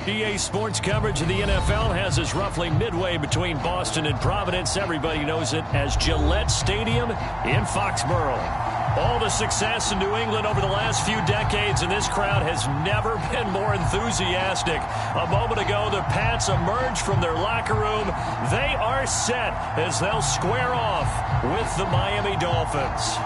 EA Sports coverage of the NFL has us roughly midway between Boston and Providence. Everybody knows it as Gillette Stadium in Foxborough. All the success in New England over the last few decades, and this crowd has never been more enthusiastic. A moment ago, the Pats emerged from their locker room. They are set as they'll square off with the Miami Dolphins.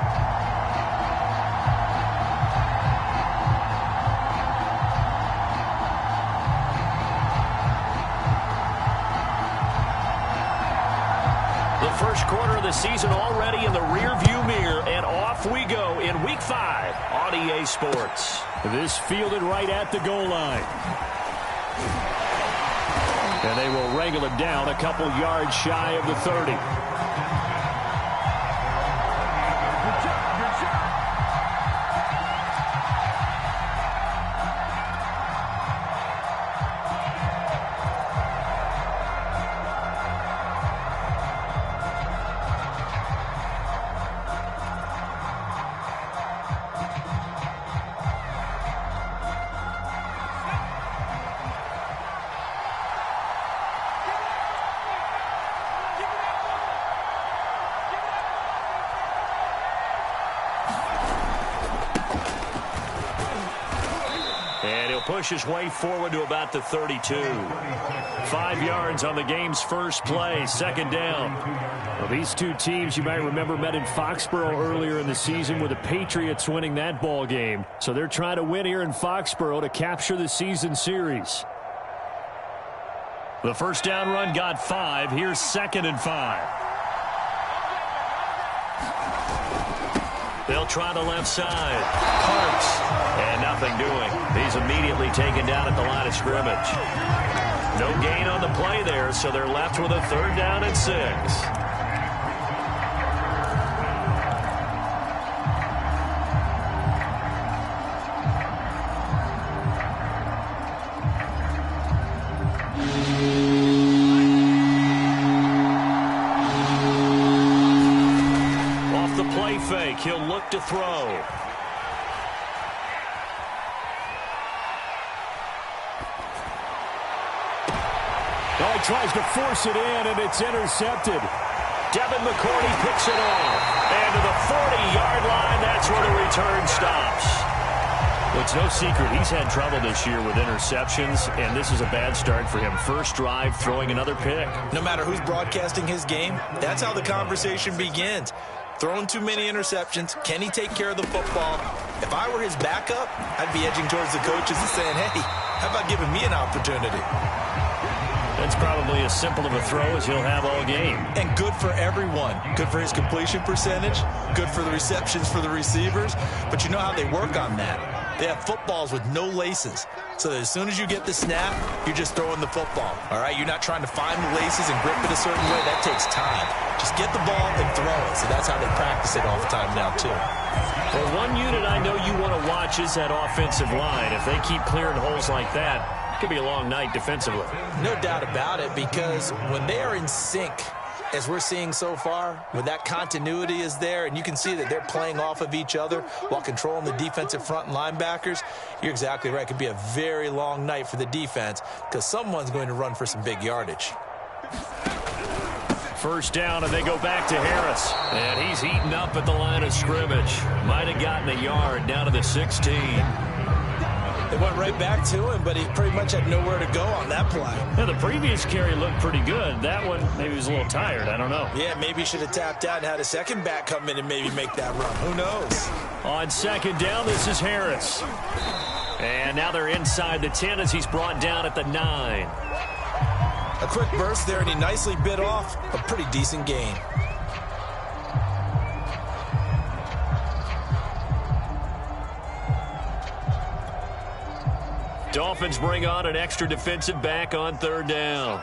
First quarter of the season already in the rearview mirror, and off we go in Week 5 on EA Sports. This fielded right at the goal line. And they will wrangle it down a couple yards shy of the 30. Push his way forward to about the 32. 5 yards on the game's first play, second down. Well, these two teams, you might remember, met in Foxborough earlier in the season with the Patriots winning that ball game. So they're trying to win here in Foxborough to capture the season series. The first down run got 5. Here's 2nd and 5. They'll try the left side. Parks. And nothing doing. He's immediately taken down at the line of scrimmage. No gain on the play there, so they're left with a 3rd down and 6. Off the play fake, he'll look to throw. Oh, he tries to force it in, and it's intercepted. Devin McCourty picks it off. And to the 40-yard line, that's where the return stops. Well, it's no secret he's had trouble this year with interceptions, and this is a bad start for him. First drive, throwing another pick. No matter who's broadcasting his game, that's how the conversation begins. Throwing too many interceptions. Can he take care of the football? If I were his backup, I'd be edging towards the coaches and saying, hey, how about giving me an opportunity? That's probably as simple of a throw as he'll have all game. And good for everyone. Good for his completion percentage. Good for the receptions for the receivers. But you know how they work on that. They have footballs with no laces. So that as soon as you get the snap, you're just throwing the football. All right? You're not trying to find the laces and grip it a certain way. That takes time. Just get the ball and throw it. So that's how they practice it all the time now, too. Well, one unit I know you want to watch is that offensive line. If they keep clearing holes like that, could be a long night defensively. No doubt about it, because when they are in sync, as we're seeing so far, when that continuity is there, and you can see that they're playing off of each other while controlling the defensive front and linebackers, you're exactly right. It could be a very long night for the defense because someone's going to run for some big yardage. First down, and they go back to Harris. And he's heating up at the line of scrimmage. Might have gotten a yard down to the 16. They went right back to him, but he pretty much had nowhere to go on that play. Yeah, the previous carry looked pretty good. That one, maybe he was a little tired. I don't know. Yeah, maybe he should have tapped out and had a second back come in and maybe make that run. Who knows? On 2nd down, this is Harris. And now they're inside the 10 as he's brought down at the 9. A quick burst there, and he nicely bit off a pretty decent gain. Dolphins bring on an extra defensive back on 3rd down.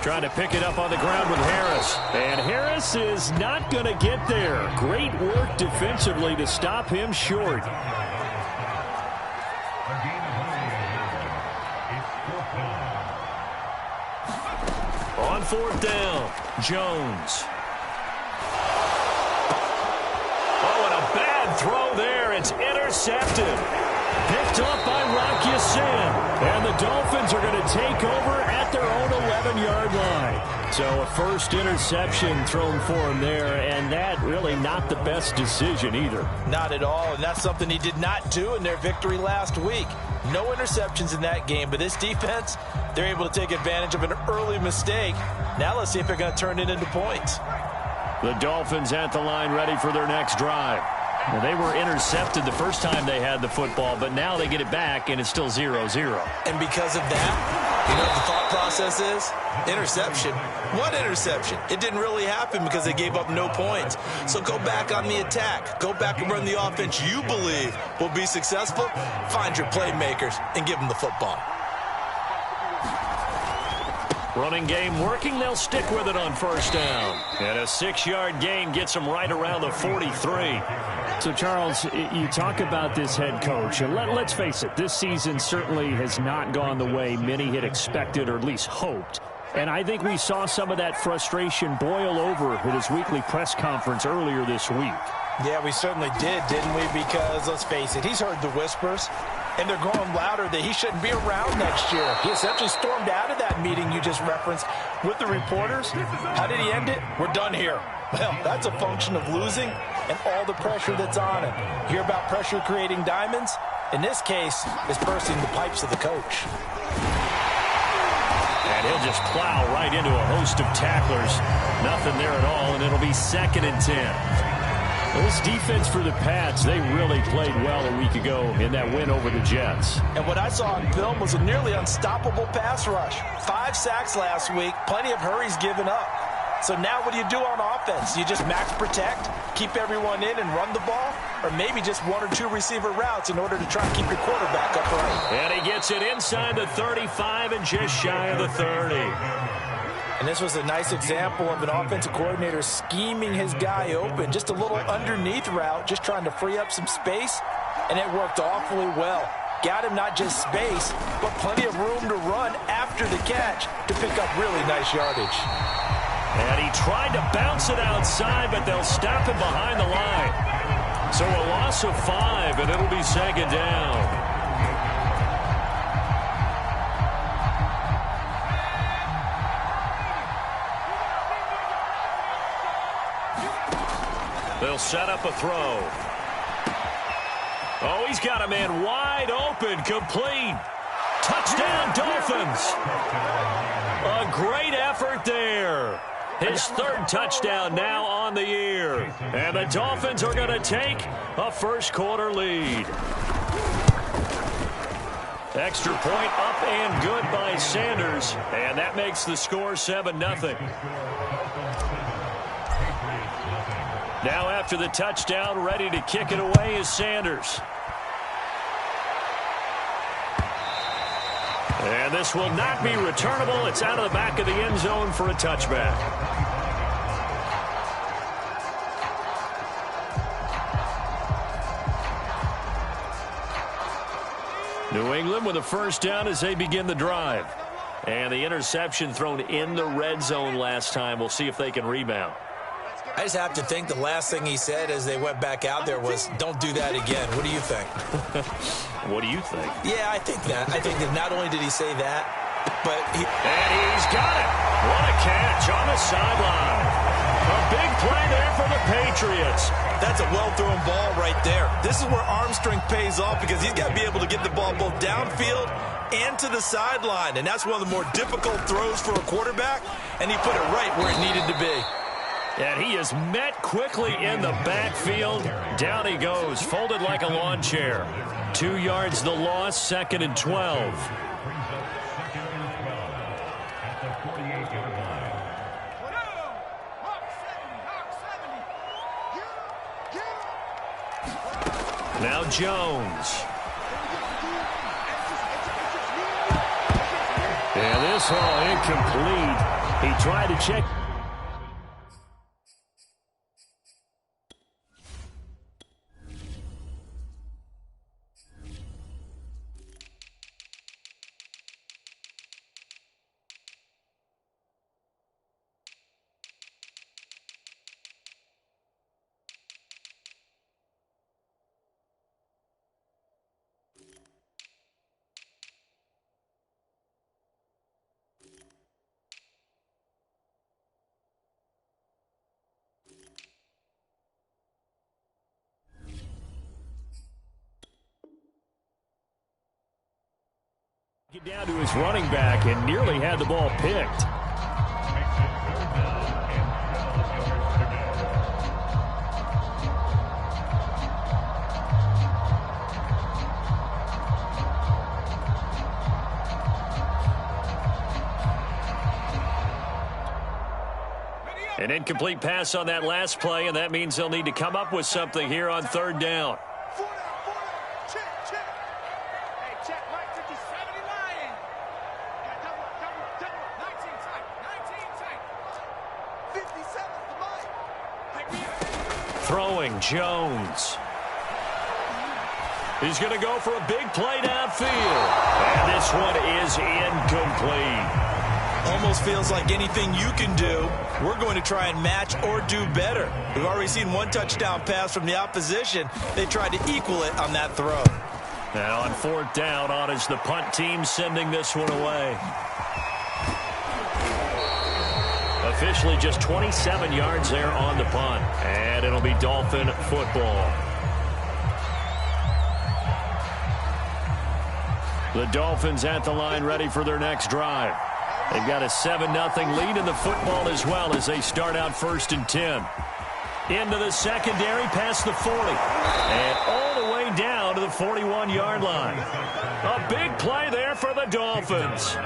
Trying to pick it up on the ground with Harris. And Harris is not going to get there. Great work defensively to stop him short. On 4th down, Jones. Oh, and a bad throw there. It's intercepted. Picked up by take over at their own 11-yard line. So a first interception thrown for him there, and that really not the best decision either. Not at all, and that's something he did not do in their victory last week. No interceptions in that game, but this defense, they're able to take advantage of an early mistake. Now let's see if they're going to turn it into points. The Dolphins at the line ready for their next drive. Well, they were intercepted the first time they had the football, but now they get it back, and it's still 0-0. And because of that, you know what the thought process is? Interception. What interception? It didn't really happen because they gave up no points. So go back on the attack. Go back and run the offense you believe will be successful. Find your playmakers and give them the football. Running game working. They'll stick with it on first down. And a 6-yard gain gets them right around the 43. So, Charles, you talk about this head coach, and let's face it, this season certainly has not gone the way many had expected or at least hoped. And I think we saw some of that frustration boil over at his weekly press conference earlier this week. Yeah, we certainly did, didn't we? Because, let's face it, he's heard the whispers, and they're growing louder that he shouldn't be around next year. He essentially stormed out of that meeting you just referenced with the reporters. How did he end it? We're done here. Well, that's a function of losing and all the pressure that's on him. Hear about pressure creating diamonds? In this case, it's bursting the pipes of the coach. And he'll just plow right into a host of tacklers. Nothing there at all, and it'll be 2nd and 10. Well, this defense for the Pats, they really played well a week ago in that win over the Jets. And what I saw on film was a nearly unstoppable pass rush. 5 sacks last week, plenty of hurries given up. So now what do you do on offense? You just max protect, keep everyone in and run the ball, or maybe just 1 or 2 receiver routes in order to try and keep your quarterback upright. And he gets it inside the 35 and just shy of the 30. And this was a nice example of an offensive coordinator scheming his guy open. Just a little underneath route, just trying to free up some space, and it worked awfully well. Got him not just space, but plenty of room to run after the catch to pick up really nice yardage. And he tried to bounce it outside, but they'll stop him behind the line. So a loss of 5, and it'll be 2nd down. They'll set up a throw. Oh, he's got a man wide open, complete. Touchdown, Dolphins. A great effort there. His 3rd touchdown now on the year. And the Dolphins are going to take a first-quarter lead. Extra point up and good by Sanders. And that makes the score 7-0. Now after the touchdown, ready to kick it away is Sanders. And this will not be returnable. It's out of the back of the end zone for a touchback. New England with a first down as they begin the drive. And the interception thrown in the red zone last time. We'll see if they can rebound. I just have to think the last thing he said as they went back out there was, don't do that again. What do you think? What do you think? Yeah, I think that. I think that not only did he say that, but he... And he's got it. What a catch on the sideline. A big play there for the Patriots. That's a well-thrown ball right there. This is where arm strength pays off because he's got to be able to get the ball both downfield and to the sideline. And that's one of the more difficult throws for a quarterback, and he put it right where it needed to be. And he is met quickly in the backfield. Down he goes, folded like a lawn chair. 2 yards the loss, 2nd and 12. Now Jones. And this all incomplete. He tried to check. Get down to his running back and nearly had the ball picked. An incomplete pass on that last play, and that means they'll need to come up with something here on third down. Throwing Jones. He's going to go for a big play downfield. And this one is incomplete. Almost feels like anything you can do, we're going to try and match or do better. We've already seen one touchdown pass from the opposition. They tried to equal it on that throw. Now on fourth down, on is the punt team sending this one away. Officially just 27 yards there on the punt. And it'll be Dolphin football. The Dolphins at the line ready for their next drive. They've got a 7-0 lead in the football as well as they start out 1st and 10. Into the secondary past the 40. And all the way down to the 41-yard line. A big play there for the Dolphins.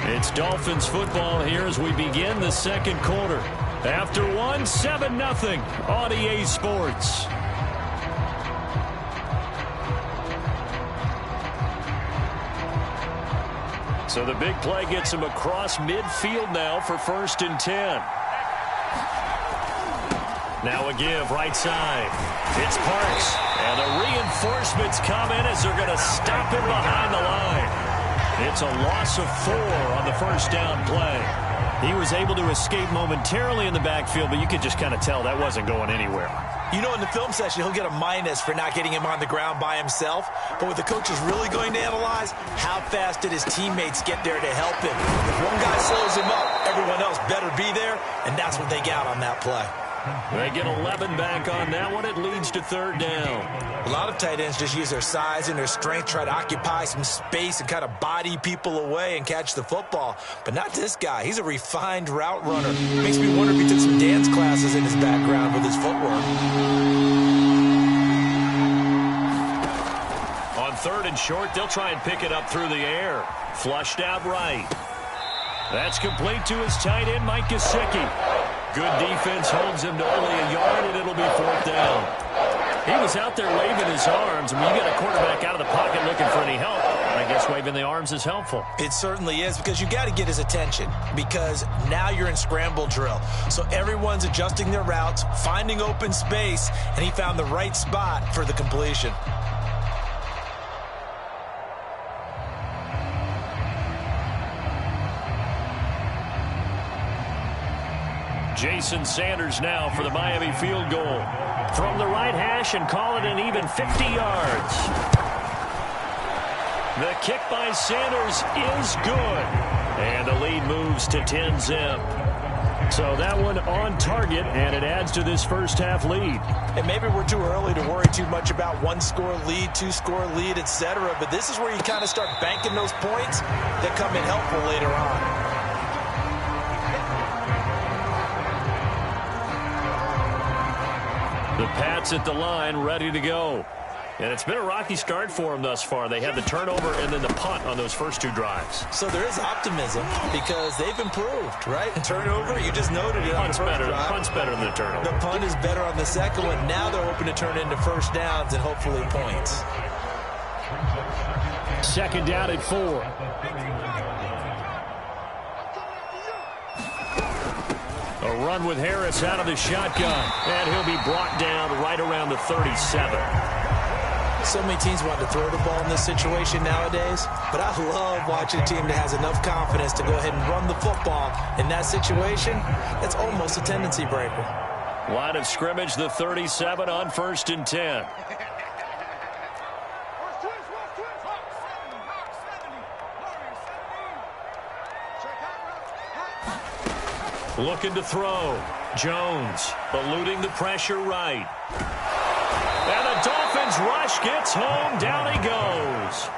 It's Dolphins football here as we begin the second quarter. After one, 7-0 on EA Sports. So the big play gets him across midfield now for 1st and 10. Now a give right side. It's Parks. And the reinforcements come in as they're going to stop him behind the line. It's a loss of 4 on the first down play. He was able to escape momentarily in the backfield, but you could just kind of tell that wasn't going anywhere. You know, in the film session, he'll get a minus for not getting him on the ground by himself. But what the coach is really going to analyze, how fast did his teammates get there to help him? If one guy slows him up, everyone else better be there, and that's what they got on that play. They get 11 back on that one. It leads to third down. A lot of tight ends just use their size and their strength, try to occupy some space and kind of body people away and catch the football. But not this guy. He's a refined route runner. Makes me wonder if he took some dance classes in his background with his footwork. On 3rd and short, they'll try and pick it up through the air. Flushed out right. That's complete to his tight end, Mike Gesicki. Good defense holds him to only a yard, and it'll be 4th down. He was out there waving his arms. I mean, you get a quarterback out of the pocket looking for any help. I guess waving the arms is helpful. It certainly is, because you got to get his attention, because now you're in scramble drill. So everyone's adjusting their routes, finding open space, and he found the right spot for the completion. Jason Sanders now for the Miami field goal. From the right hash and call it an even 50 yards. The kick by Sanders is good. And the lead moves to 10-zip. So that one on target, and it adds to this first half lead. And maybe we're too early to worry too much about 1-score lead, 2-score lead, etc. But this is where you kind of start banking those points that come in helpful later on. The Pats at the line, ready to go. And it's been a rocky start for them thus far. They had the turnover and then the punt on those first 2 drives. So there is optimism because they've improved, right? Turnover, you just noted it. Punt's better than the turnover. The punt is better on the second one. Now they're hoping to turn into first downs and hopefully points. 2nd down at 4. A run with Harris out of the shotgun. And he'll be brought down right around the 37. So many teams want to throw the ball in this situation nowadays, but I love watching a team that has enough confidence to go ahead and run the football. In that situation, that's almost a tendency breaker. Line of scrimmage, the 37 on 1st and 10. Looking to throw. Jones eluding the pressure right. And the Dolphins rush gets home. Down he goes.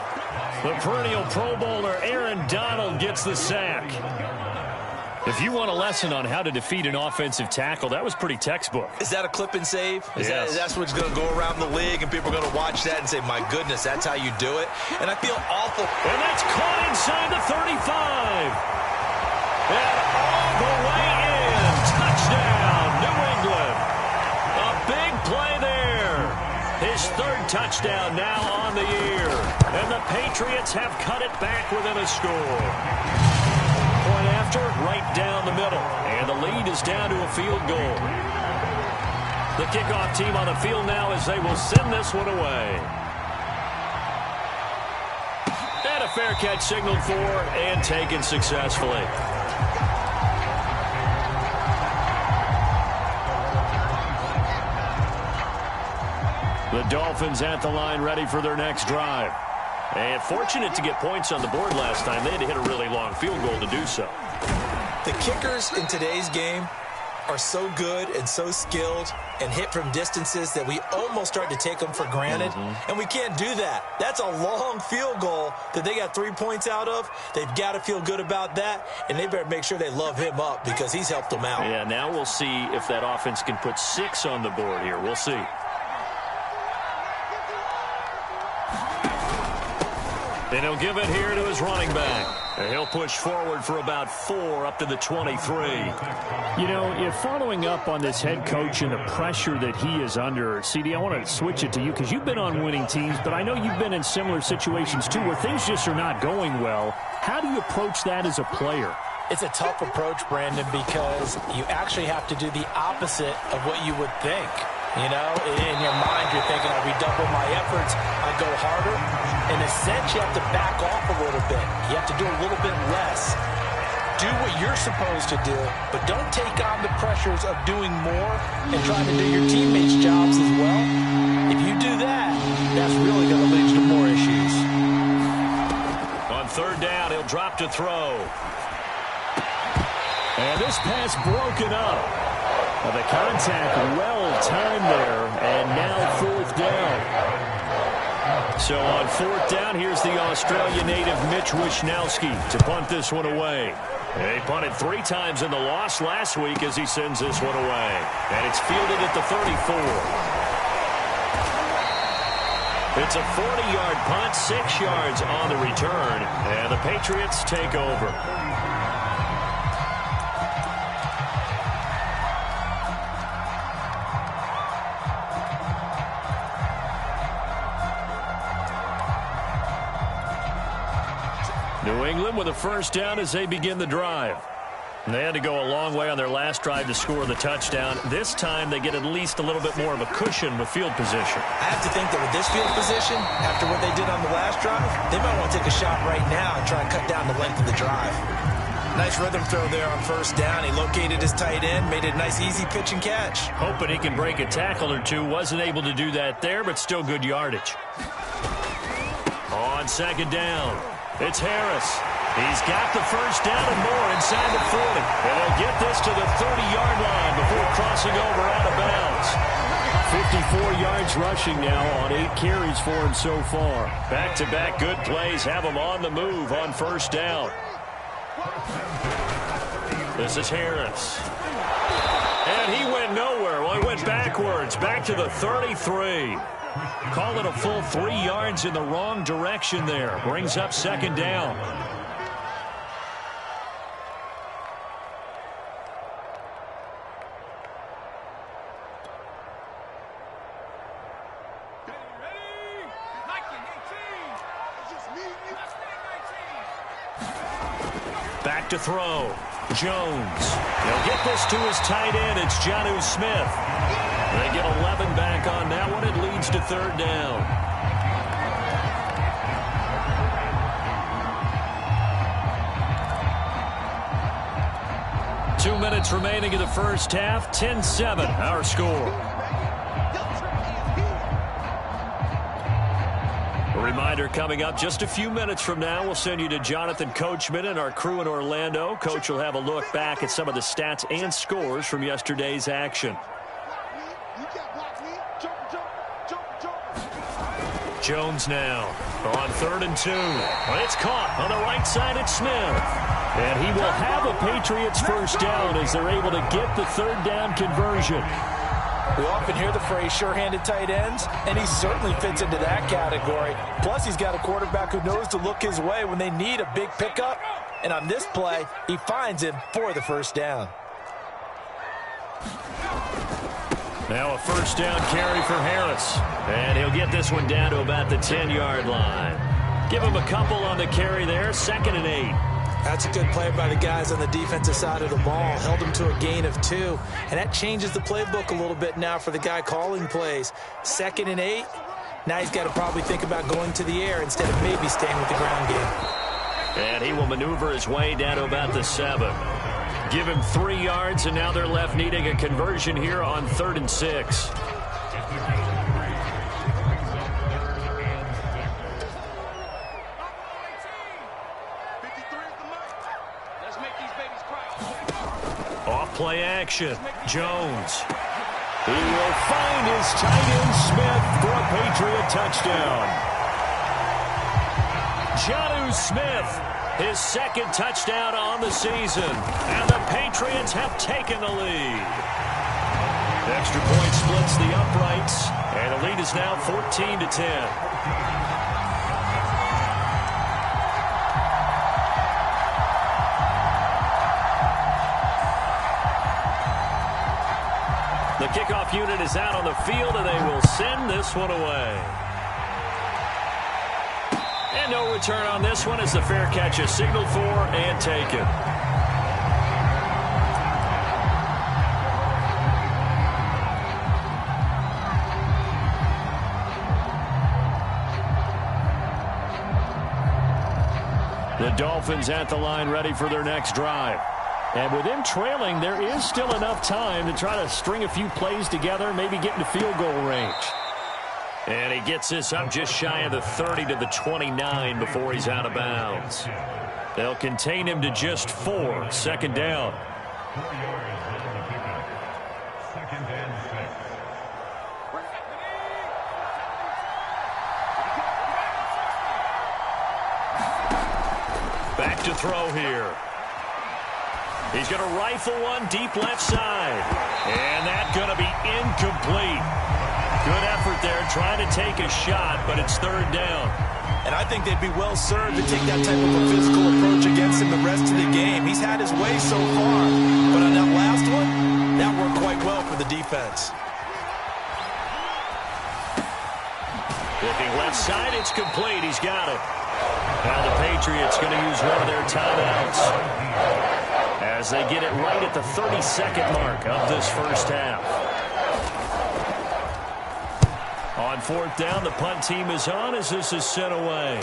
The perennial Pro Bowler Aaron Donald gets the sack. If you want a lesson on how to defeat an offensive tackle, that was pretty textbook. Is that a clip and save? Yes. That's what's going to go around the league, and people are going to watch that and say, my goodness, that's how you do it? And I feel awful. And that's caught inside the 35. And all the way in. Touchdown, New England. A big play there. His third touchdown now on the year. And the Patriots have cut it back within a score. Point after, right down the middle. And the lead is down to a field goal. The kickoff team on the field now as they will send this one away. And a fair catch signaled for and taken successfully. The Dolphins at the line ready for their next drive. And fortunate to get points on the board last time. They had to hit a really long field goal to do so. The kickers in today's game are so good and so skilled and hit from distances that we almost start to take them for granted. And we can't do that. That's a long field goal that they got 3 points out of. They've got to feel good about that, and they better make sure they love him up because he's helped them out. Yeah, now we'll see if that offense can put 6 on the board here. We'll see. And he'll give it here to his running back. And he'll push forward for about 4 up to the 23. You know, if following up on this head coach and the pressure that he is under, CD, I want to switch it to you because you've been on winning teams, but I know you've been in similar situations too where things just are not going well. How do you approach that as a player? It's a tough approach, Brandon, because you actually have to do the opposite of what you would think. You know, in your mind, you're thinking, I redouble my efforts, I go harder. In a sense, you have to back off a little bit. You have to do a little bit less. Do what you're supposed to do, but don't take on the pressures of doing more and trying to do your teammates' jobs as well. If you do that, that's really going to lead to more issues. On third down, he'll drop to throw. And this pass broken up. The contact well-timed there, and now fourth down. So on fourth down, here's the Australia native Mitch Wishnowski to punt this one away. He punted 3 times in the loss last week as he sends this one away. And it's fielded at the 34. It's a 40-yard punt, 6 yards on the return, and the Patriots take over. New England with a first down as they begin the drive. And they had to go a long way on their last drive to score the touchdown. This time they get at least a little bit more of a cushion with field position. I have to think that with this field position, after what they did on the last drive, they might want to take a shot right now and try and cut down the length of the drive. Nice rhythm throw there on first down. He located his tight end, made it a nice easy pitch and catch. Hoping he can break a tackle or two. Wasn't able to do that there, but still good yardage. On second down, it's Harris. He's got the first down and more inside the 40. And they'll get this to the 30-yard line before crossing over out of bounds. 54 yards rushing now on 8 carries for him so far. Back-to-back good plays have him on the move on first down. This is Harris. And he went nowhere. Well, he went backwards, back to the 33. Call it a full 3 yards in the wrong direction there. Brings up second down. Back to throw. Jones. He'll get this to his tight end. It's Jonnu Smith. They get 11 back on that one. It leads to third down. Two minutes remaining in the first half. 10-7, our score. Reminder coming up just a few minutes from now. We'll send you to Jonathan Coachman and our crew in Orlando. Coach will have a look back at some of the stats and scores from yesterday's action. Jones now on 3rd and 2. It's caught on the right side. It's Smith. And he will have a Patriots first down as they're able to get the 3rd down conversion. We often hear the phrase sure-handed tight ends, and he certainly fits into that category. Plus, he's got a quarterback who knows to look his way when they need a big pickup. And on this play, he finds him for the first down. Now a first down carry for Harris. And he'll get this one down to about the 10-yard line. Give him a couple on the carry there. 2nd and 8. That's a good play by the guys on the defensive side of the ball. Held them to a gain of 2. And that changes the playbook a little bit now for the guy calling plays. 2nd and 8. Now he's got to probably think about going to the air instead of maybe staying with the ground game. And he will maneuver his way down to about the 7. Give him 3 yards, and now they're left needing a conversion here on 3rd and 6. Off play action. Jones. He will find his tight end Smith for a Patriot touchdown. Jonnu Smith, his 2nd touchdown on the season. And the Patriots have taken the lead. Extra point splits the uprights. And the lead is now 14-10. The kickoff unit is out on the field, and they will send this one away. And no return on this one as the fair catch is signaled for and taken. The Dolphins at the line ready for their next drive. And with them trailing, there is still enough time to try to string a few plays together, maybe get into field goal range. And he gets this up just shy of the 30 to the 29 before he's out of bounds. They'll contain him to just 4. 2nd down. Back to throw here. He's going to rifle one deep left side. And that's going to be incomplete. Good effort there trying to take a shot, but it's 3rd down. And I think they'd be well served to take that type of a physical approach against him the rest of the game. He's had his way so far. But on that last one, that worked quite well for the defense. Looking left side, it's complete. He's got it. Now the Patriots going to use one of their timeouts as they get it right at the 32nd mark of this first half. On 4th down, the punt team is on as this is sent away.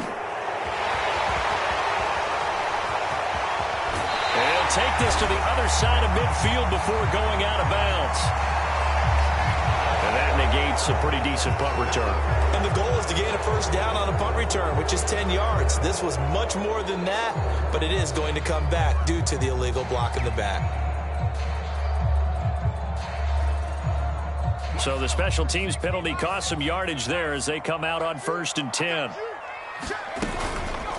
They'll take this to the other side of midfield before going out of bounds. And that negates a pretty decent punt return. And the goal is to gain a first down on a punt return, which is 10 yards. This was much more than that, but it is going to come back due to the illegal block in the back. So the special teams penalty cost some yardage there as they come out on 1st and 10.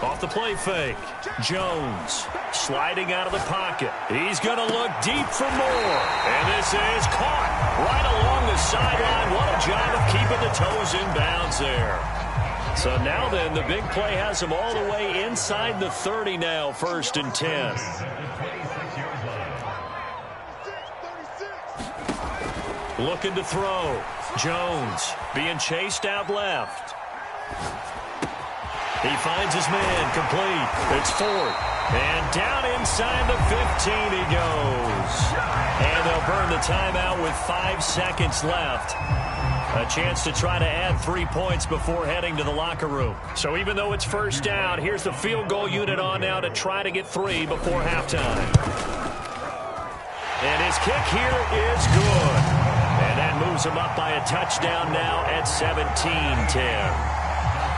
Off the play fake. Jones sliding out of the pocket. He's going to look deep for more. And this is caught right along the sideline. What a job of keeping the toes in bounds there. So now then, the big play has him all the way inside the 30 now, 1st and 10. Looking to throw. Jones being chased out left. He finds his man complete. It's 4th. And down inside the 15 he goes. And they'll burn the timeout with 5 seconds left. A chance to try to add 3 points before heading to the locker room. So even though it's 1st down, here's the field goal unit on now to try to get 3 before halftime. And his kick here is good. And that moves him up by a touchdown now at 17-10.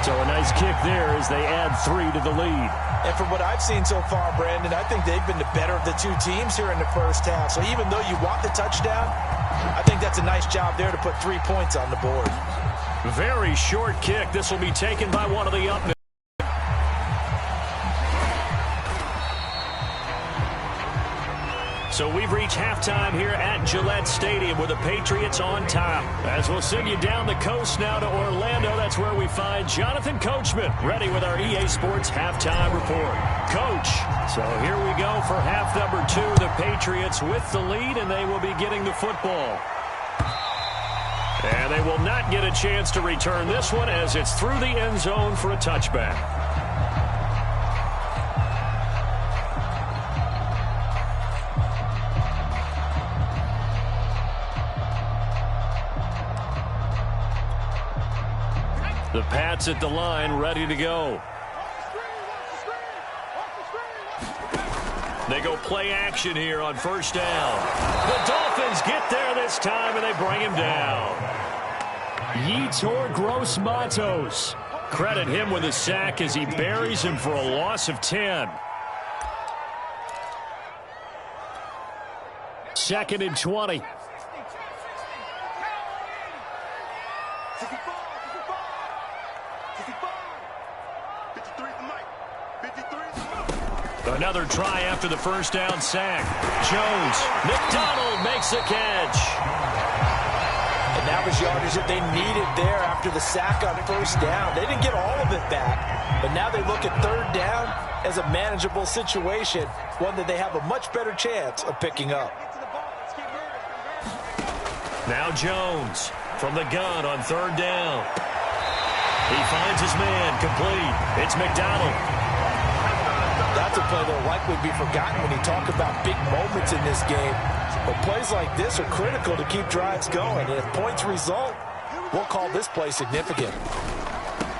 So a nice kick there as they add 3 to the lead. And from what I've seen so far, Brandon, I think they've been the better of the two teams here in the first half. So even though you want the touchdown, I think that's a nice job there to put 3 points on the board. Very short kick. This will be taken by one of the up. So we've reached halftime here at Gillette Stadium with the Patriots on top. As we'll send you down the coast now to Orlando, that's where we find Jonathan Coachman ready with our EA Sports halftime report. Coach, so here we go for half number 2. The Patriots with the lead, and they will be getting the football. And they will not get a chance to return this one as it's through the end zone for a touchback. The Pats at the line, ready to go. They go play action here on first down. The Dolphins get there this time, and they bring him down. Yetur Gross-Matos. Credit him with a sack as he buries him for a loss of 10. 2nd and 20. Another try after the first down sack. Jones. McDonald makes the catch. And that was yardage that they needed there after the sack on first down. They didn't get all of it back, but now they look at third down as a manageable situation, one that they have a much better chance of picking up. Now Jones from the gun on third down. He finds his man complete. It's McDonald. That's a play that will likely be forgotten when you talk about big moments in this game. But plays like this are critical to keep drives going. And if points result, we'll call this play significant.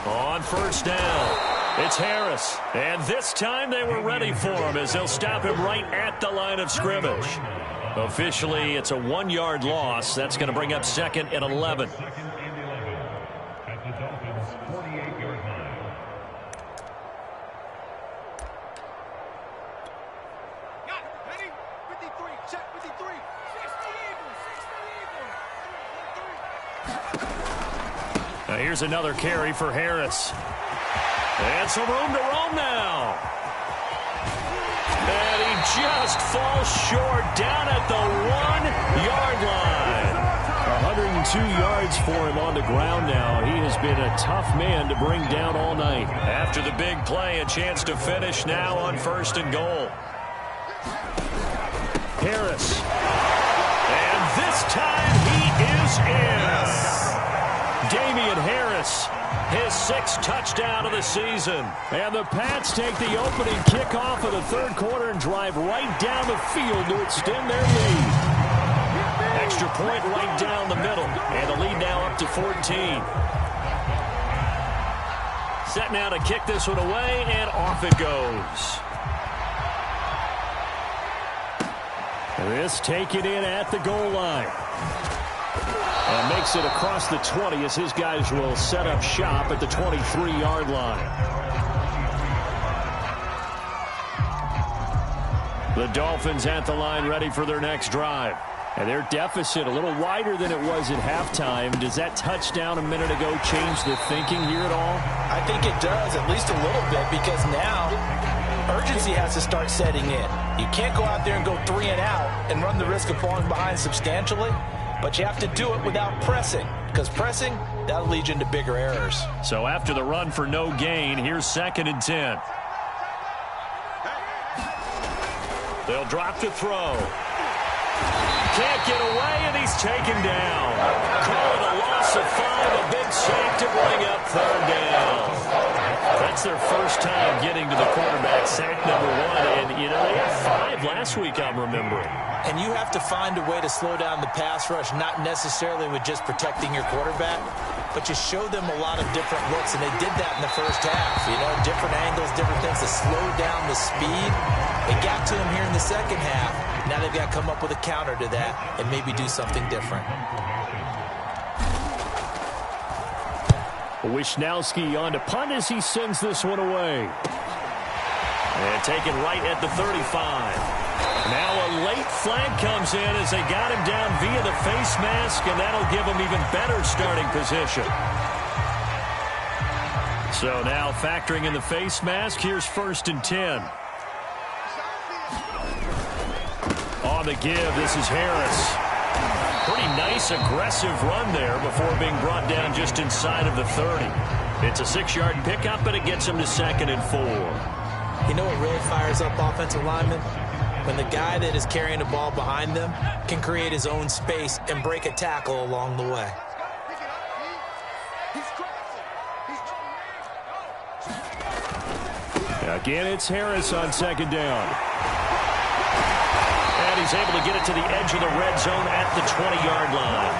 On first down, it's Harris. And this time they were ready for him as they'll stop him right at the line of scrimmage. Officially, it's a 1-yard loss. That's going to bring up 2nd and 11. Now here's another carry for Harris. And some room to roam now. And he just falls short down at the 1-yard line. 102 yards for him on the ground now. He has been a tough man to bring down all night. After the big play, a chance to finish now on 1st and goal. Harris. And this time he is in. Damian Harris, his 6th touchdown of the season. And the Pats take the opening kickoff of the third quarter and drive right down the field to extend their lead. Extra point right down the middle. And the lead now up to 14. Set now to kick this one away, and off it goes. This taken in at the goal line. And makes it across the 20 as his guys will set up shop at the 23-yard line. The Dolphins at the line ready for their next drive. And their deficit a little wider than it was at halftime. Does that touchdown a minute ago change the thinking here at all? I think it does, at least a little bit, because now urgency has to start setting in. You can't go out there and go 3 and out and run the risk of falling behind substantially. But you have to do it without pressing, because pressing, that'll lead you into bigger errors. So after the run for no gain, here's 2nd and 10. They'll drop to throw. Can't get away, and he's taken down. Call it a loss of 5, a big sack to bring up 3rd down. That's their first time getting to the quarterback, sack number 1. And, you know, they had 5 last week, I'm remembering. And you have to find a way to slow down the pass rush, not necessarily with just protecting your quarterback, but you show them a lot of different looks, and they did that in the first half. You know, different angles, different things to slow down the speed. It got to him here in the second half. Now they've got to come up with a counter to that and maybe do something different. Wisnowski on to punt as he sends this one away. And taken right at the 35. Now a late flag comes in as they got him down via the face mask, and that'll give him even better starting position. So now factoring in the face mask, here's 1st and 10. On the give, this is Harris. Pretty nice, aggressive run there before being brought down just inside of the 30. It's a 6-yard pickup, but it gets him to 2nd and 4. You know what really fires up offensive linemen? When the guy that is carrying the ball behind them can create his own space and break a tackle along the way. Again, it's Harris on 2nd down. And he's able to get it to the edge of the red zone at the 20-yard line.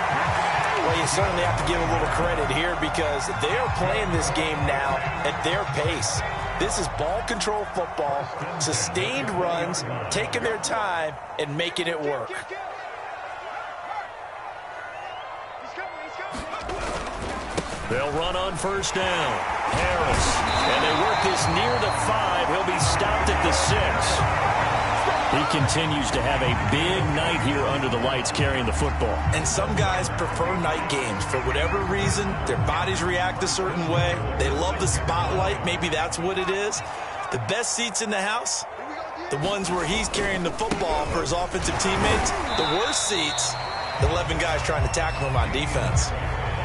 Well, you certainly have to give a little credit here because they are playing this game now at their pace. This is ball control football, sustained runs, taking their time, and making it work. They'll run on 1st down. Harris. And they work this near the 5. He'll be stopped at the 6. He continues to have a big night here under the lights carrying the football. And some guys prefer night games. For whatever reason, their bodies react a certain way. They love the spotlight. Maybe that's what it is. The best seats in the house, the ones where he's carrying the football for his offensive teammates. The worst seats, the 11 guys trying to tackle him on defense.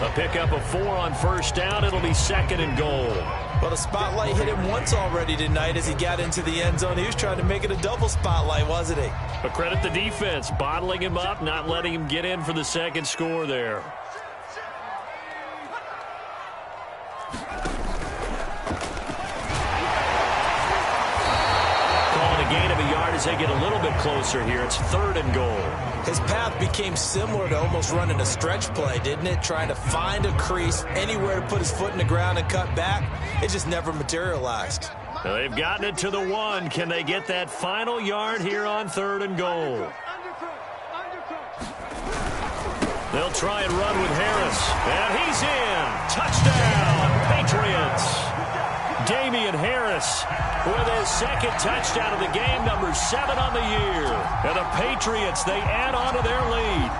A pickup of 4 on 1st down. It'll be 2nd and goal. Well, the spotlight hit him once already tonight as he got into the end zone. He was trying to make it a double spotlight, wasn't he? But credit the defense, bottling him up, not letting him get in for the 2nd score there. Calling a gain of a yard as they get a little bit closer here. It's 3rd and goal. His path became similar to almost running a stretch play, didn't it? Trying to find a crease, anywhere to put his foot in the ground and cut back. It just never materialized. They've gotten it to the 1. Can they get that final yard here on 3rd and goal? They'll try and run with Harris. And he's in. Touchdown, Patriots. Damian Harris with his 2nd touchdown of the game, number 7 on the year. And the Patriots, they add on to their lead.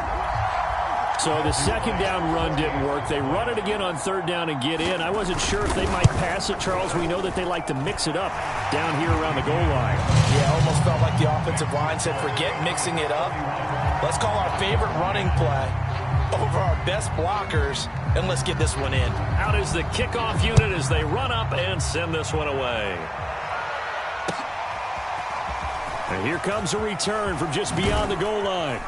So the 2nd down run didn't work. They run it again on 3rd down and get in. I wasn't sure if they might pass it, Charles. We know that they like to mix it up down here around the goal line. Yeah, almost felt like the offensive line said, forget mixing it up. Let's call our favorite running play over our best blockers, and let's get this one in. Out is the kickoff unit as they run up and send this one away. And here comes a return from just beyond the goal line.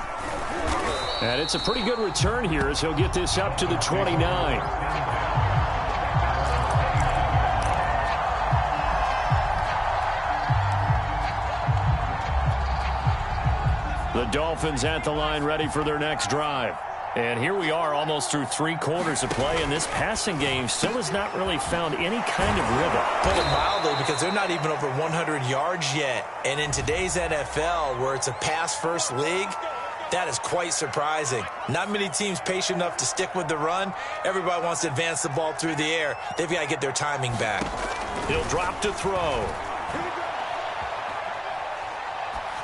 And it's a pretty good return here as he'll get this up to the 29. The Dolphins at the line ready for their next drive. And here we are almost through 3 quarters of play, and this passing game still has not really found any kind of rhythm. Put it mildly, because they're not even over 100 yards yet. And in today's NFL, where it's a pass-first league, that is quite surprising. Not many teams patient enough to stick with the run. Everybody wants to advance the ball through the air. They've got to get their timing back. He'll drop to throw.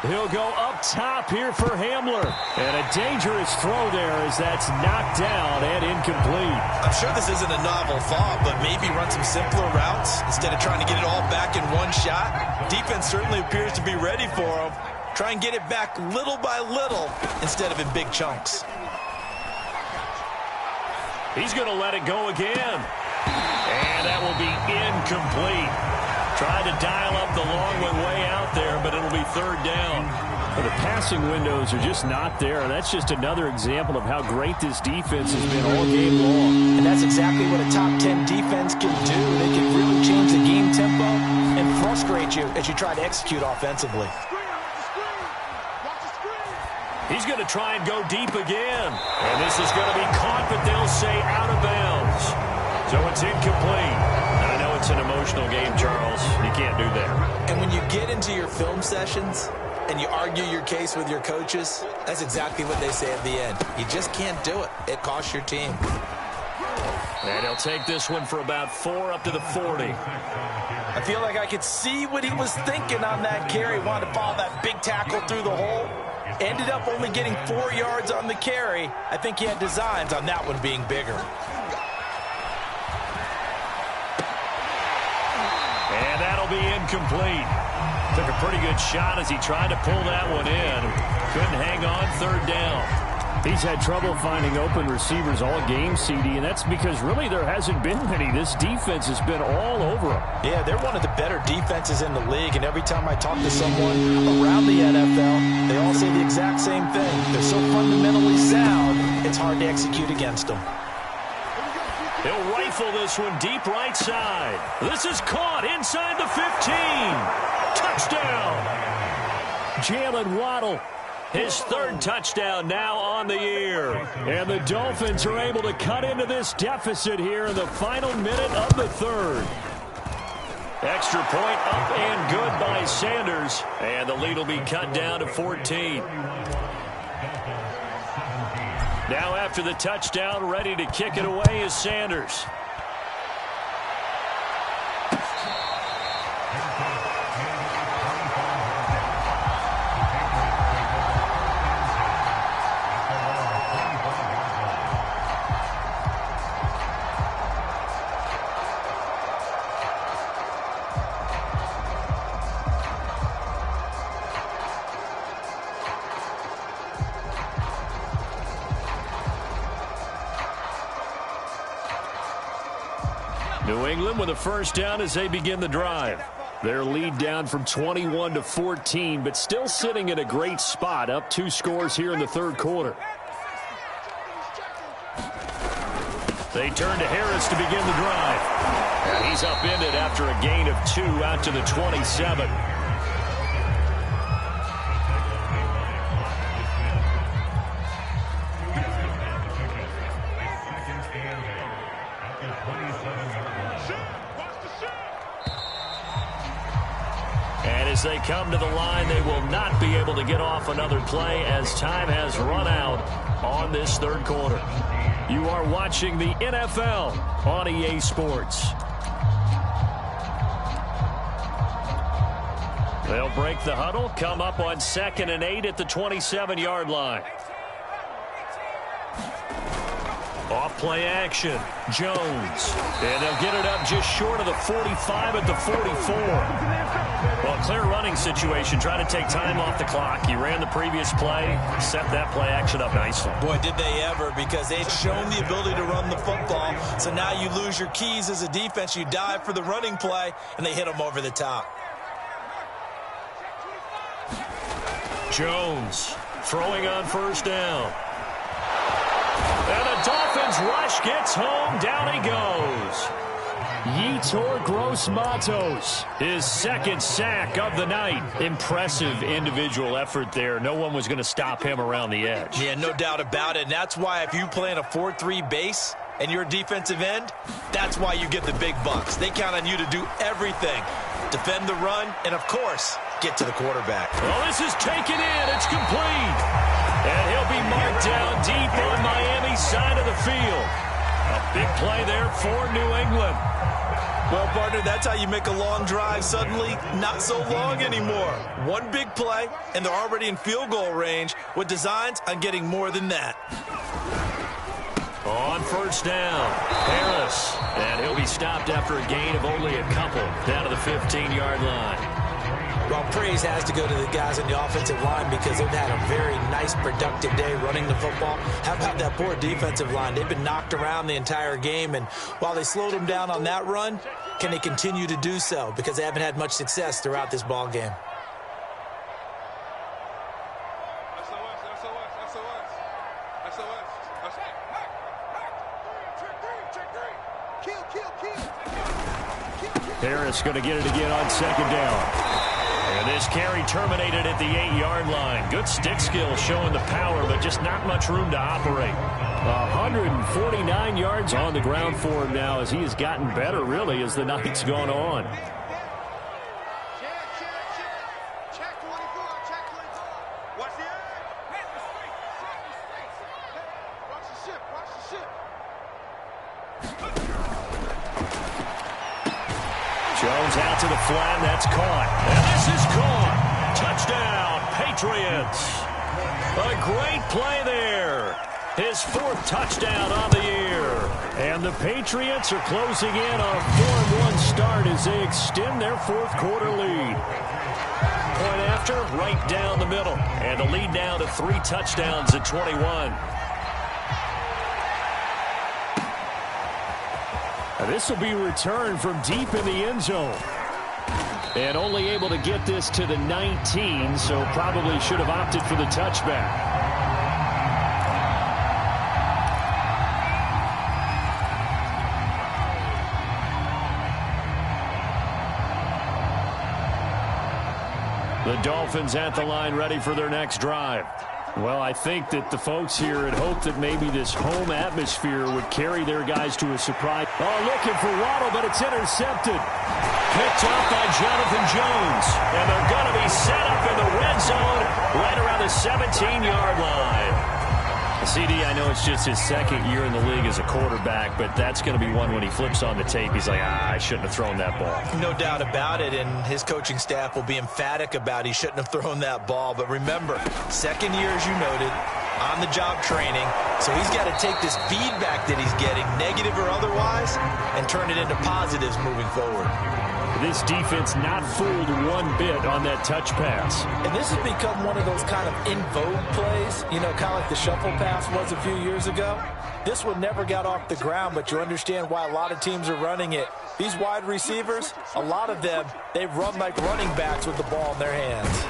He'll go up top here for Hamler. And a dangerous throw there as that's knocked down and incomplete. I'm sure this isn't a novel thought, but maybe run some simpler routes instead of trying to get it all back in one shot. Defense certainly appears to be ready for him. Try and get it back little by little instead of in big chunks. He's going to let it go again. And that will be incomplete. Tried to dial up the long one way out there, but it'll be 3rd down. Well, the passing windows are just not there. That's just another example of how great this defense has been all game long. And that's exactly what a top 10 defense can do. They can really change the game tempo and frustrate you as you try to execute offensively. He's going to try and go deep again. And this is going to be caught, but they'll say out of bounds. So it's incomplete. I know it's an emotional game, Charles. You can't do that. And when you get into your film sessions and you argue your case with your coaches, that's exactly what they say at the end. You just can't do it. It costs your team. And he'll take this one for about 4 up to the 40. I feel like I could see what he was thinking on that carry. Wanted to follow that big tackle through the hole. Ended up only getting 4 yards on the carry. I think he had designs on that one being bigger. And that'll be incomplete. Took a pretty good shot as he tried to pull that one in. Couldn't hang on, 3rd down. He's had trouble finding open receivers all game, CD, and that's because really there hasn't been many. This defense has been all over him. Yeah, they're one of the better defenses in the league, and every time I talk to someone around the NFL, they all say the exact same thing. They're so fundamentally sound, it's hard to execute against them. He'll rifle this one deep right side. This is caught inside the 15. Touchdown. Jalen Waddle. His 3rd touchdown now on the year. And the Dolphins are able to cut into this deficit here in the final minute of the 3rd. Extra point up and good by Sanders. And the lead will be cut down to 14. Now after the touchdown, ready to kick it away is Sanders. New England with a 1st down as they begin the drive. Their lead down from 21 to 14, but still sitting in a great spot, up 2 scores here in the 3rd quarter. They turn to Harris to begin the drive. And he's upended after a gain of 2 out to the 27. As they come to the line, they will not be able to get off another play as time has run out on this 3rd quarter. You are watching the NFL on EA Sports. They'll break the huddle, come up on 2nd and 8 at the 27-yard line. Off play action, Jones. And they'll get it up just short of the 45 at the 44. Well, clear running situation. Try to take time off the clock. He ran the previous play, set that play action up nicely. Boy, did they ever, because they'd shown the ability to run the football. So now you lose your keys as a defense. You dive for the running play, and they hit them over the top. Jones throwing on 1st down. And the Dolphins rush gets home. Down he goes. Yetur Gross-Matos, his 2nd sack of the night. Impressive individual effort there. No one was going to stop him around the edge. Yeah, no doubt about it. And that's why if you play in a 4-3 base and you're a defensive end, that's why you get the big bucks. They count on you to do everything. Defend the run and, of course, get to the quarterback. Well, this is taken in. It's complete. And he'll be marked down deep on Miami's side of the field. A big play there for New England. Well, partner, that's how you make a long drive suddenly not so long anymore. One big play, and they're already in field goal range with designs on getting more than that. On 1st down, Harris. And he'll be stopped after a gain of only a couple down to the 15-yard line. Well, praise has to go to the guys in the offensive line because they've had a very nice, productive day running the football. How about that poor defensive line? They've been knocked around the entire game, and while they slowed them down on that run, can they continue to do so? Because they haven't had much success throughout this ball game. Harris going to get it again on 2nd down. And this carry terminated at the 8-yard line. Good stick skill showing the power, but just not much room to operate. 149 yards on the ground for him now as he has gotten better, really, as the night's gone on. Jones out to the flat. That's caught. And this is caught. Touchdown, Patriots. A great play there. His 4th touchdown on the year. And the Patriots are closing in on a 4-1 start as they extend their 4th quarter lead. Point after, right down the middle. And the lead now to 3 touchdowns at 21. This will be returned from deep in the end zone. And only able to get this to the 19, so probably should have opted for the touchback. The Dolphins at the line ready for their next drive. Well, I think that the folks here had hoped that maybe this home atmosphere would carry their guys to a surprise. Oh, looking for Waddle, but it's intercepted. Picked up by Jonathan Jones. And they're going to be set up in the red zone right around the 17-yard line. CD, I know it's just his 2nd year in the league as a quarterback, but that's going to be one when he flips on the tape. He's like, I shouldn't have thrown that ball. No doubt about it, and his coaching staff will be emphatic about he shouldn't have thrown that ball. But remember, 2nd year, as you noted, on-the-job training, so he's got to take this feedback that he's getting, negative or otherwise, and turn it into positives moving forward. This defense not fooled one bit on that touch pass. And this has become one of those kind of in vogue plays, you know, kind of like the shuffle pass was a few years ago. This one never got off the ground, but you understand why a lot of teams are running it. These wide receivers, a lot of them, they run like running backs with the ball in their hands.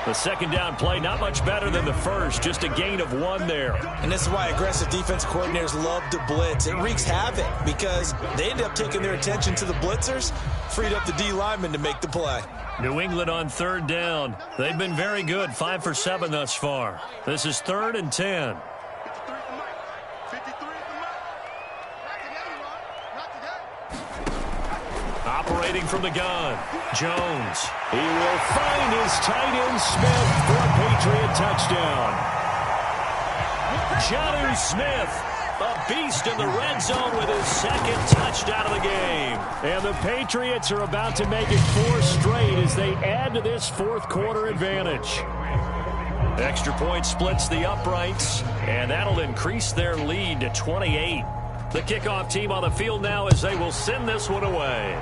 The 2nd down play, not much better than the first, just a gain of 1 there. And this is why aggressive defensive coordinators love to blitz. It wreaks havoc because they end up taking their attention to the blitzers, freed up the D lineman to make the play. New England on 3rd down. They've been very good, 5 for 7 thus far. This is 3rd and 10. Operating from the gun, Jones. He will find his tight end Smith for a Patriot touchdown. Jonnu Smith, a beast in the red zone with his 2nd touchdown of the game. And the Patriots are about to make it 4 straight as they add to this 4th quarter advantage. Extra point splits the uprights, and that'll increase their lead to 28. The kickoff team on the field now as they will send this one away.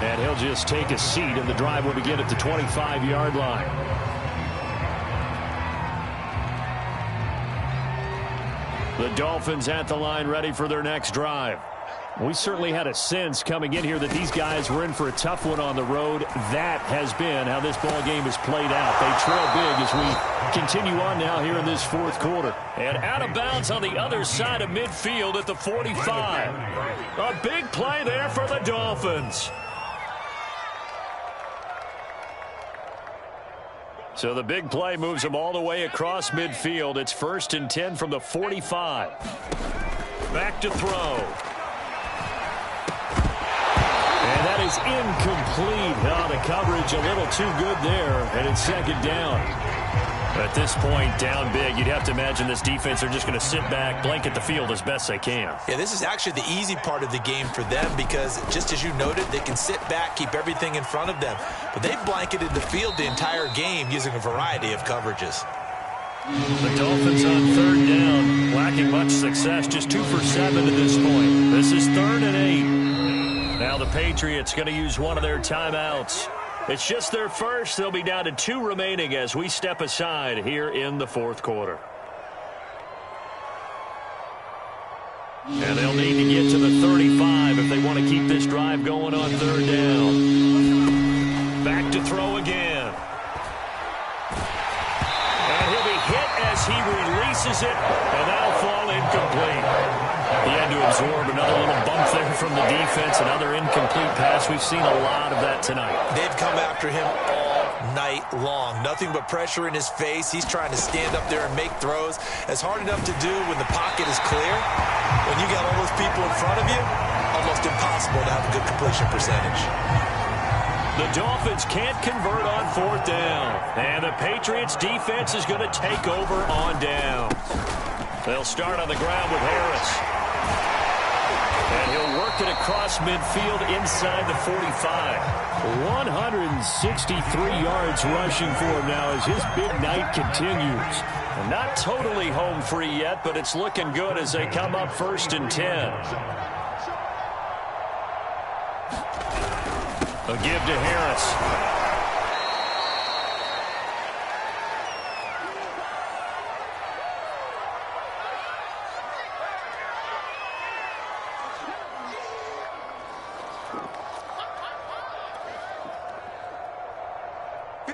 And he'll just take a seat, and the drive will begin at the 25-yard line. The Dolphins at the line ready for their next drive. We certainly had a sense coming in here that these guys were in for a tough one on the road. That has been how this ball game has played out. They trail big as we continue on now here in this 4th quarter. And out of bounds on the other side of midfield at the 45. A big play there for the Dolphins. So the big play moves them all the way across midfield. It's 1st and 10 from the 45. Back to throw. And that is incomplete. Oh, the coverage a little too good there, and it's 2nd down. At this point, down big, you'd have to imagine this defense are just going to sit back, blanket the field as best they can. Yeah, this is actually the easy part of the game for them because, just as you noted, they can sit back, keep everything in front of them. But they've blanketed the field the entire game using a variety of coverages. The Dolphins on 3rd down, lacking much success, just 2 for 7 to this point. This is 3rd and 8. Now the Patriots going to use one of their timeouts. It's just their first. They'll be down to 2 remaining as we step aside here in the 4th quarter. And they'll need to get to the 35 if they want to keep this drive going on 3rd down. Back to throw again. And he'll be hit as he releases it, and that'll fall incomplete. He had to absorb another little bump there from the defense, another incomplete pass. We've seen a lot of that tonight. They've come after him all night long. Nothing but pressure in his face. He's trying to stand up there and make throws. It's hard enough to do when the pocket is clear. When you got all those people in front of you, almost impossible to have a good completion percentage. The Dolphins can't convert on 4th down. And the Patriots defense is going to take over on down. They'll start on the ground with Harris. And he'll work it across midfield inside the 45. 163 yards rushing for him now as his big night continues. And not totally home free yet, but it's looking good as they come up 1st and 10. A give to Harris.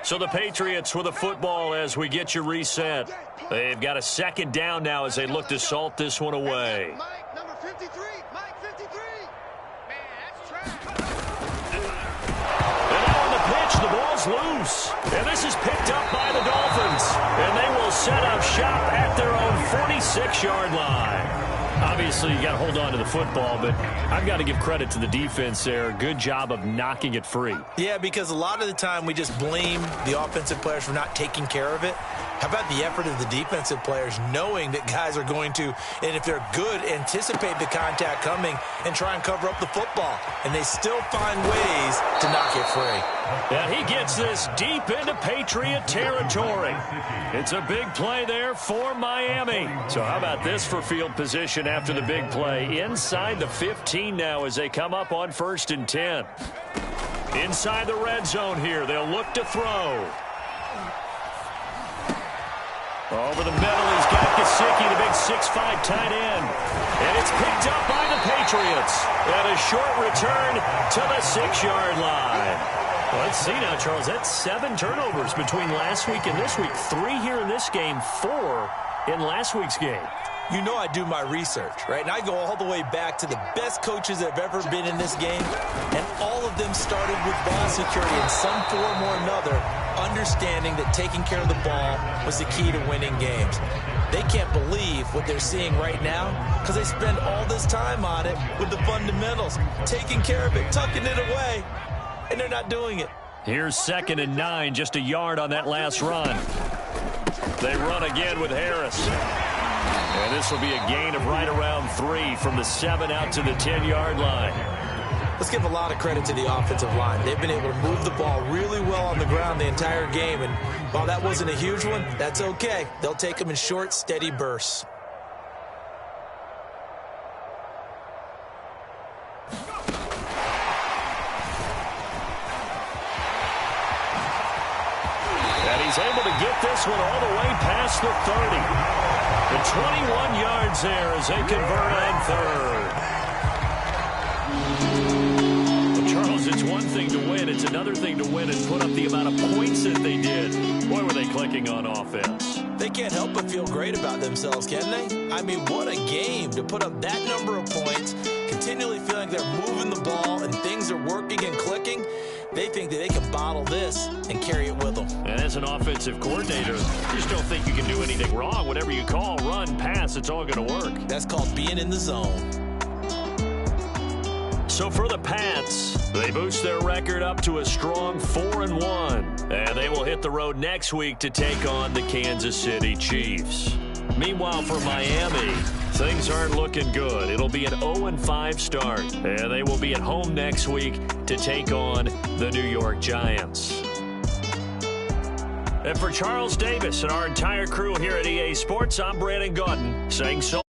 So the Patriots with the football as we get you reset. They've got a 2nd down now as they look to salt this one away. Mike, number 53. Mike, 53. Man, that's trash. And now on the pitch, the ball's loose. And this is picked up by the Dolphins. And they will set up shop at their own 46-yard line. Obviously, you got to hold on to the football, but I've got to give credit to the defense there. Good job of knocking it free. Yeah, because a lot of the time we just blame the offensive players for not taking care of it. How about the effort of the defensive players knowing that guys are going to, and if they're good, anticipate the contact coming and try and cover up the football. And they still find ways to knock it free. And he gets this deep into Patriot territory. It's a big play there for Miami. So how about this for field position after the big play? Inside the 15 now as they come up on 1st and 10. Inside the red zone here. They'll look to throw. Over the middle, he's got Gesicki, the big 6'5" tight end. And it's picked up by the Patriots. And a short return to the 6-yard line. Well, let's see now, Charles. That's 7 turnovers between last week and this week. 3 here in this game, 4 in last week's game. You know I do my research, right? And I go all the way back to the best coaches that have ever been in this game. And all of them started with ball security in some form or another, understanding that taking care of the ball was the key to winning games. They can't believe what they're seeing right now because they spend all this time on it with the fundamentals, taking care of it, tucking it away, and they're not doing it. Here's 2nd and 9, just a yard on that last run. They run again with Harris. And this will be a gain of right around 3 from the 7 out to the 10-yard line. Let's give a lot of credit to the offensive line. They've been able to move the ball really well on the ground the entire game. And while that wasn't a huge one, that's okay. They'll take them in short, steady bursts. And he's able to get this one all the way past the 30. The 21 yards there as they convert on 3rd. Well, Charles, it's one thing to win. It's another thing to win and put up the amount of points that they did. Boy, were they clicking on offense. They can't help but feel great about themselves, can they? I mean, what a game to put up that number of points, continually feeling they're moving the ball and things are working and clicking. They think that they can bottle this and carry it with them. And as an offensive coordinator, you just don't think you can do anything wrong. Whatever you call, run, pass, it's all going to work. That's called being in the zone. So for the Pats, they boost their record up to a strong 4-1. And they will hit the road next week to take on the Kansas City Chiefs. Meanwhile, for Miami, things aren't looking good. It'll be an 0-5 start. And they will be at home next week to take on the New York Giants. And for Charles Davis and our entire crew here at EA Sports, I'm Brandon Gaudin saying so.